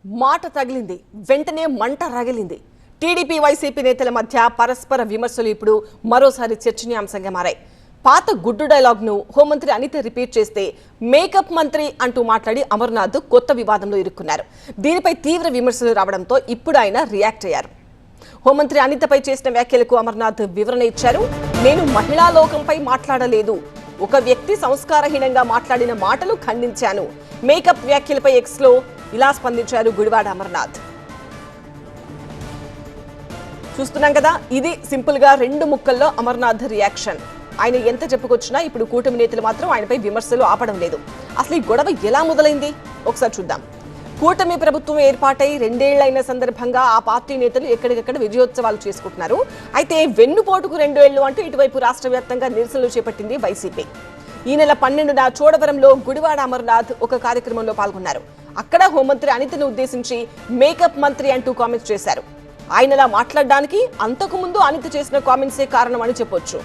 మాట తగిలింది, వెంటనే మంట రగిలింది. టీడీపీ వైసీపీ నేతల మధ్య పరస్పర విమర్శలు ఇప్పుడు మరోసారి చర్చనీయాంశంగా మారాయి. పాత గుడ్డు డైలాగ్ను హోంమంత్రి అనిత రిపీట్ చేస్తే మేకప్ మంత్రి అంటూ మాట్లాడి అమర్నాథ్ కొత్త వివాదంలో ఇరుక్కున్నారు. దీనిపై తీవ్ర విమర్శలు రావడంతో ఇప్పుడు ఆయన రియాక్ట్ అయ్యారు. హోంమంత్రి అనితపై చేసిన వ్యాఖ్యలకు అమర్నాథ్ వివరణ ఇచ్చారు. నేను మహిళా లోకంపై మాట్లాడలేదు, ఒక వ్యక్తి సంస్కారహీనంగా మాట్లాడిన మాటలు ఖండించాను. మేకప్ వ్యాఖ్యలపై ఎక్స్ లో ఇలా స్పందించారు గుడివాడ అమర్నాథ్. చూస్తున్నాం కదా, ఇది సింపుల్ గా 2 ముక్కల్లో అమర్నాథ్ రియాక్షన్. ఆయన ఎంత చెప్పుకొచ్చినా ఇప్పుడు కూటమి నేతలు మాత్రం ఆయనపై విమర్శలు ఆపడం లేదు. అసలు ఈ గొడవ ఎలా మొదలైంది ఒకసారి చూద్దాం. కూటమి ప్రభుత్వం ఏర్పాటై 2 ఏళ్లైన సందర్భంగా ఆ పార్టీ నేతలు ఎక్కడికక్కడ విజయోత్సవాలు చేసుకుంటున్నారు. అయితే వెన్నుపోటుకు 2 ఏళ్లు అంటూ ఇటువైపు రాష్ట్ర వ్యాప్తంగా నిరసనలు చేపట్టింది వైసీపీ. ఈ నెల 12న చోడవరంలో గుడివాడ అమర్నాథ్ ఒక కార్యక్రమంలో పాల్గొన్నారు. అక్కడ హోంమంత్రి అనితను ఉద్దేశించి మేకప్ మంత్రి అంటూ కామెంట్స్ చేశారు. ఆయనలా మాట్లాడడానికి అంతకు ముందు అనిత చేసిన కామెంట్సే కారణం అని చెప్పొచ్చు.